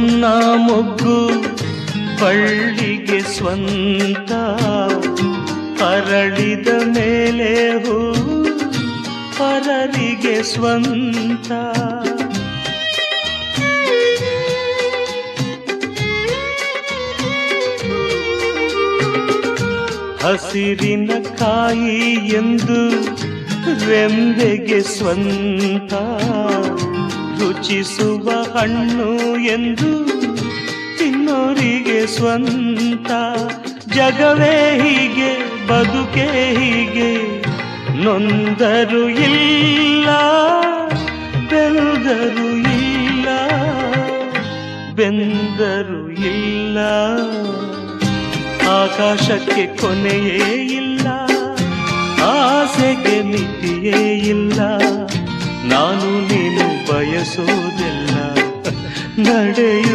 ಹೊನ್ನ ಮೊಗ್ಗು ಬಳ್ಳಿಗೆ ಸ್ವಂತ, ಅರಳಿದ ಮೇಲೆ ಹೂ ಪರರಿಗೆ ಸ್ವಂತ. ಹಸಿರಿನ ಕಾಯಿ ಎಂದು ರೆಂಬೆಗೆ ಸ್ವಂತ, ರುಚಿಸುವ ಹಣ್ಣು ಎಂದು ತಿನ್ನೋರಿಗೆ ಸ್ವಂತ. ಜಗವೇ ಹೀಗೆ, ಬದುಕೇ ಹೀಗೆ, ನೊಂದರು ಇಲ್ಲ ಬೆಂದರು ಇಲ್ಲ, ಬೆಂದರು ಇಲ್ಲ. ಆಕಾಶಕ್ಕೆ ಕೊನೆಯೇ ಇಲ್ಲ, ಆಸೆಗೆ ಮಿತಿಯೇ ಇಲ್ಲ. ನಾನು ನೀನು ಬಯಸೋದೆಲ್ಲ ನಡೆಯು